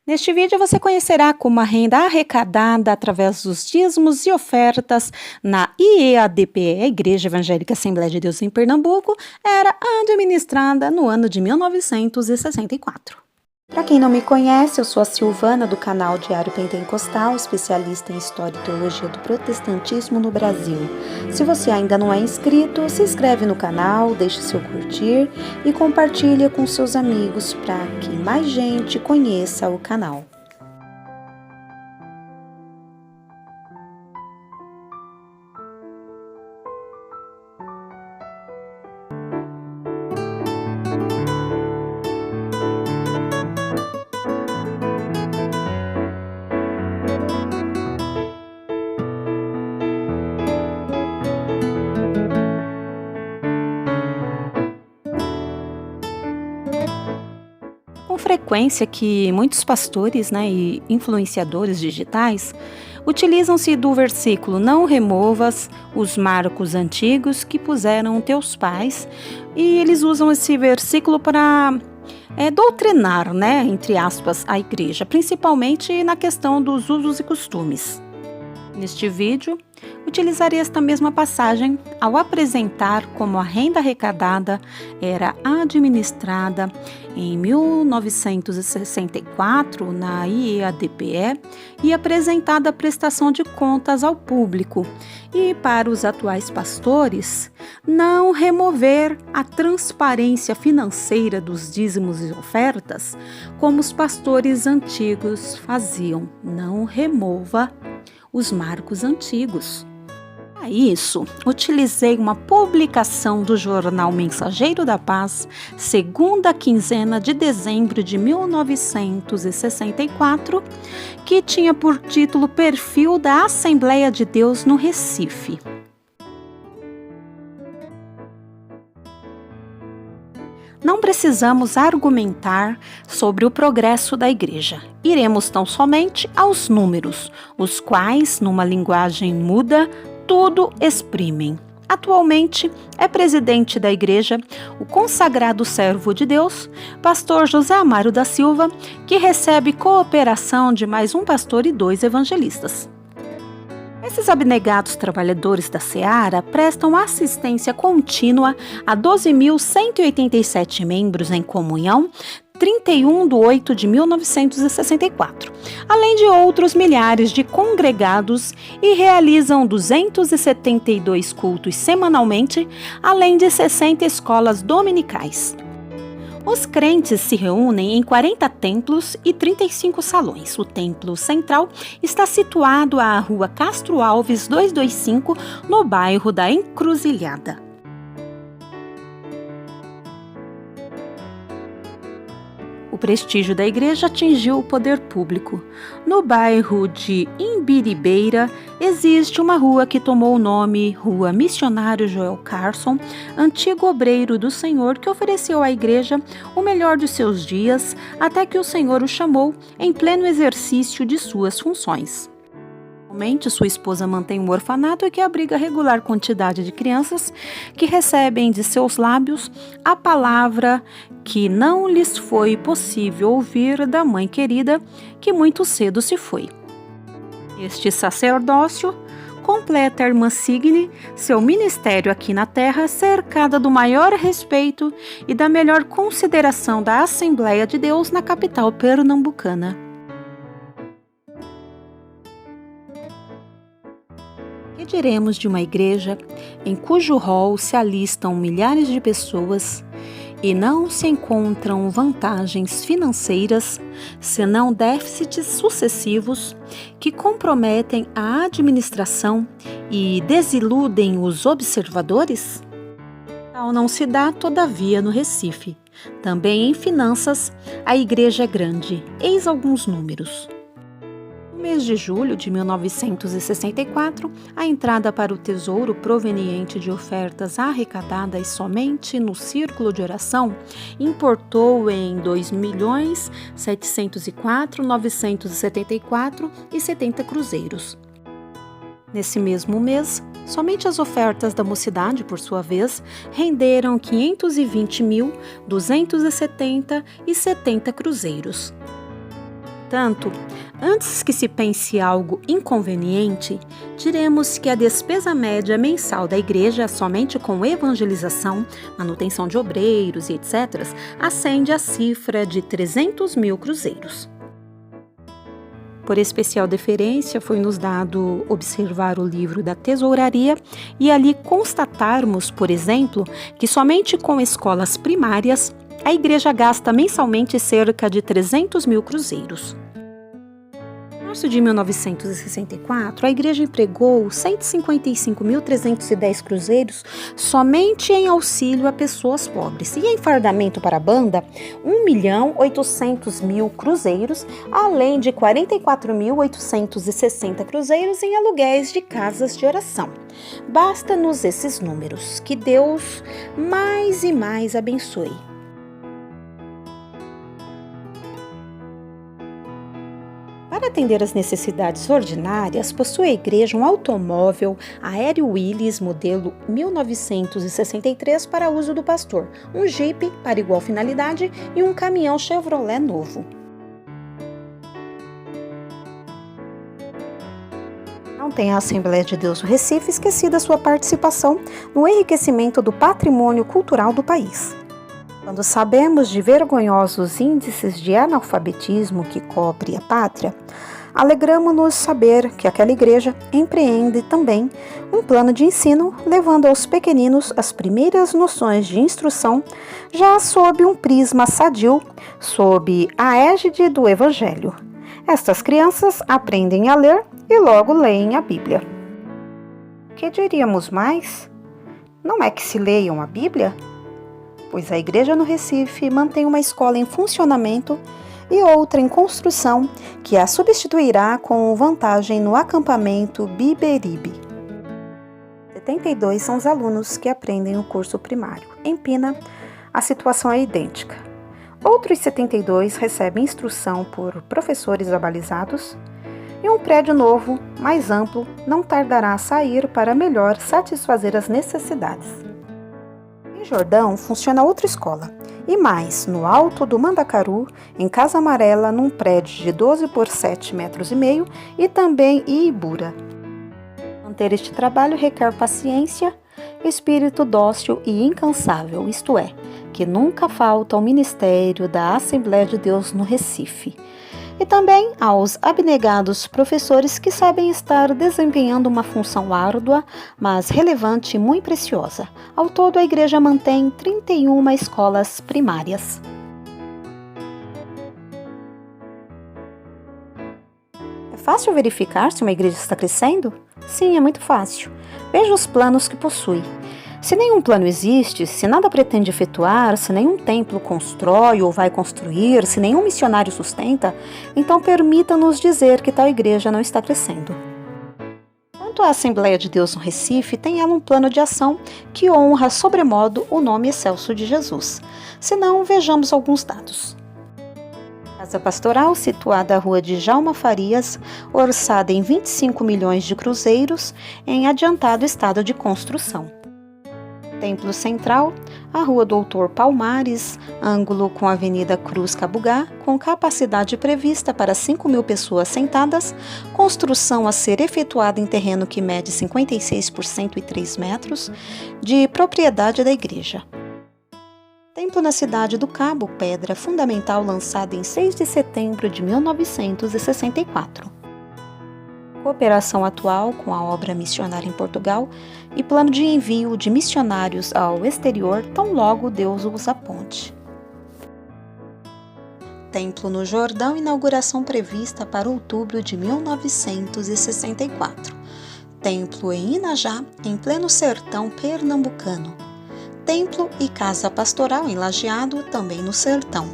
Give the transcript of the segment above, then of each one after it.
Neste vídeo você conhecerá como a renda arrecadada através dos dízimos e ofertas na IEADPE, Igreja Evangélica Assembleia de Deus em Pernambuco, era administrada no ano de 1964. Para quem não me conhece, eu sou a Silvana do canal Diário Pentecostal, especialista em História e Teologia do Protestantismo no Brasil. Se você ainda não é inscrito, se inscreve no canal, deixe seu curtir e compartilha com seus amigos para que mais gente conheça o canal. Com frequência que muitos pastores, e influenciadores digitais utilizam-se do versículo "Não removas os marcos antigos que puseram teus pais", e eles usam esse versículo para doutrinar, entre aspas, a igreja, principalmente na questão dos usos e costumes. Neste vídeo, utilizarei esta mesma passagem ao apresentar como a renda arrecadada era administrada em 1964 na IEADPE e apresentada a prestação de contas ao público. E para os atuais pastores, não remover a transparência financeira dos dízimos e ofertas, como os pastores antigos faziam. Não remova os marcos antigos. Para isso, utilizei uma publicação do jornal Mensageiro da Paz, segunda quinzena de dezembro de 1964, que tinha por título "Perfil da Assembleia de Deus no Recife". Não precisamos argumentar sobre o progresso da igreja. Iremos tão somente aos números, os quais, numa linguagem muda, tudo exprimem. Atualmente, é presidente da igreja o consagrado servo de Deus, pastor José Amaro da Silva, que recebe cooperação de mais um pastor e 2 evangelistas. Esses abnegados trabalhadores da Seara prestam assistência contínua a 12.187 membros em comunhão, 31 de 8 de 1964, além de outros milhares de congregados, e realizam 272 cultos semanalmente, além de 60 escolas dominicais. Os crentes se reúnem em 40 templos e 35 salões. O templo central está situado à Rua Castro Alves 225, no bairro da Encruzilhada. O prestígio da igreja atingiu o poder público. No bairro de Imbiribeira, existe uma rua que tomou o nome Rua Missionário Joel Carson, antigo obreiro do Senhor que ofereceu à igreja o melhor de seus dias até que o Senhor o chamou em pleno exercício de suas funções. Atualmente, sua esposa mantém um orfanato que abriga regular quantidade de crianças que recebem de seus lábios a palavra que não lhes foi possível ouvir da mãe querida, que muito cedo se foi. Este sacerdócio completa a irmã Signe seu ministério aqui na terra, cercada do maior respeito e da melhor consideração da Assembleia de Deus na capital pernambucana. Que diremos de uma igreja em cujo rol se alistam milhares de pessoas e não se encontram vantagens financeiras, senão déficits sucessivos que comprometem a administração e desiludem os observadores? Tal não se dá, todavia, no Recife. Também em finanças, a igreja é grande. Eis alguns números. No mês de julho de 1964, a entrada para o tesouro proveniente de ofertas arrecadadas somente no círculo de oração importou em 2.704.974,70 cruzeiros. Nesse mesmo mês, somente as ofertas da mocidade, por sua vez, renderam 520.270,70 cruzeiros. Portanto, antes que se pense algo inconveniente, diremos que a despesa média mensal da igreja, somente com evangelização, manutenção de obreiros e etc., ascende à cifra de 300 mil cruzeiros. Por especial deferência, foi nos dado observar o livro da tesouraria e ali constatarmos, por exemplo, que somente com escolas primárias, a igreja gasta mensalmente cerca de 300 mil cruzeiros. Em março de 1964, a igreja empregou 155.310 cruzeiros somente em auxílio a pessoas pobres e em fardamento para a banda, 1.800.000 cruzeiros, além de 44.860 cruzeiros em aluguéis de casas de oração. Basta-nos esses números, que Deus mais e mais abençoe. Para atender às necessidades ordinárias, possui a igreja um automóvel Aéreo Willys modelo 1963 para uso do pastor, um Jeep para igual finalidade e um caminhão Chevrolet novo. Não tem a Assembleia de Deus do Recife esquecida sua participação no enriquecimento do patrimônio cultural do país. Quando sabemos de vergonhosos índices de analfabetismo que cobre a pátria, alegramo-nos saber que aquela igreja empreende também um plano de ensino, levando aos pequeninos as primeiras noções de instrução, já sob um prisma sadio, sob a égide do Evangelho. Estas crianças aprendem a ler e logo leem a Bíblia. Que diríamos mais? Não é que se leiam a Bíblia? Pois a igreja no Recife mantém uma escola em funcionamento e outra em construção que a substituirá com vantagem no acampamento Biberibe. 72 são os alunos que aprendem o curso primário. Em Pina, a situação é idêntica. Outros 72 recebem instrução por professores abalizados e um prédio novo, mais amplo, não tardará a sair para melhor satisfazer as necessidades. Em Jordão funciona outra escola, e mais, no alto do Mandacaru, em Casa Amarela, num prédio de 12 por 7,5 metros, e também em Ibura. Manter este trabalho requer paciência, espírito dócil e incansável, isto é, que nunca falta ao ministério da Assembleia de Deus no Recife. E também aos abnegados professores que sabem estar desempenhando uma função árdua, mas relevante e muito preciosa. Ao todo, a igreja mantém 31 escolas primárias. É fácil verificar se uma igreja está crescendo? Sim, é muito fácil. Veja os planos que possui. Se nenhum plano existe, se nada pretende efetuar, se nenhum templo constrói ou vai construir, se nenhum missionário sustenta, então permita-nos dizer que tal igreja não está crescendo. Quanto à Assembleia de Deus no Recife, tem ela um plano de ação que honra sobremodo o nome excelso de Jesus. Se não, vejamos alguns dados. Casa Pastoral, situada à rua de Jalma Farias, orçada em 25 milhões de cruzeiros, em adiantado estado de construção. Templo Central, a Rua Doutor Palmares, ângulo com a Avenida Cruz Cabugá, com capacidade prevista para 5.000 pessoas sentadas, construção a ser efetuada em terreno que mede 56 por 103 metros, de propriedade da igreja. Templo na cidade do Cabo, pedra fundamental lançada em 6 de setembro de 1964. Cooperação atual com a obra missionária em Portugal e plano de envio de missionários ao exterior tão logo Deus os aponte. Templo no Jordão, inauguração prevista para outubro de 1964. Templo em Inajá, em pleno sertão pernambucano. Templo e casa pastoral em Lajeado, também no sertão.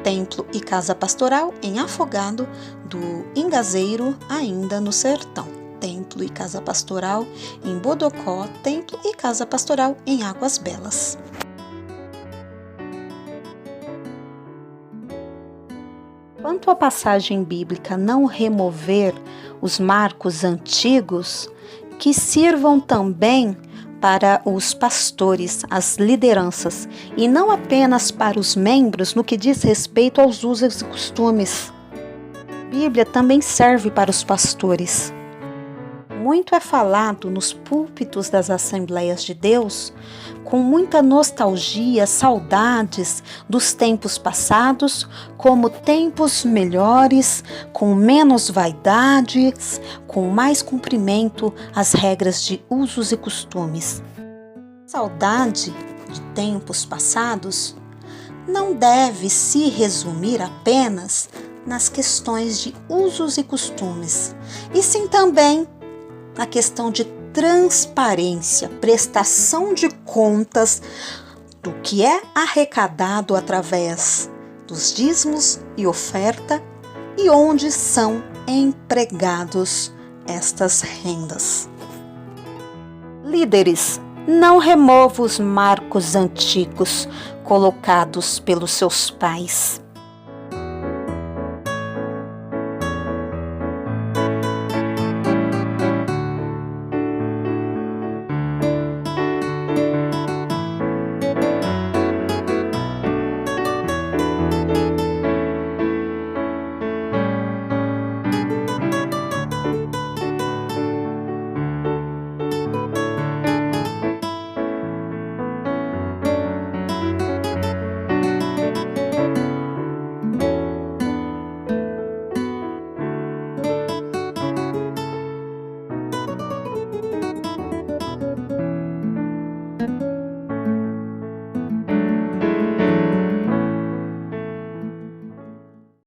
Templo e casa pastoral em Afogado do Ingazeiro, ainda no sertão. Templo e casa pastoral em Bodocó, templo e casa pastoral em Águas Belas. Quanto à passagem bíblica não remover os marcos antigos, que sirvam também para os pastores, as lideranças, e não apenas para os membros no que diz respeito aos usos e costumes. A Bíblia também serve para os pastores. Muito é falado nos púlpitos das Assembleias de Deus, com muita nostalgia, saudades dos tempos passados, como tempos melhores, com menos vaidades, com mais cumprimento às regras de usos e costumes. Saudade de tempos passados não deve se resumir apenas nas questões de usos e costumes, e sim também na questão de transparência, prestação de contas do que é arrecadado através dos dízimos e oferta e onde são empregados estas rendas. Líderes, não remova os marcos antigos colocados pelos seus pais.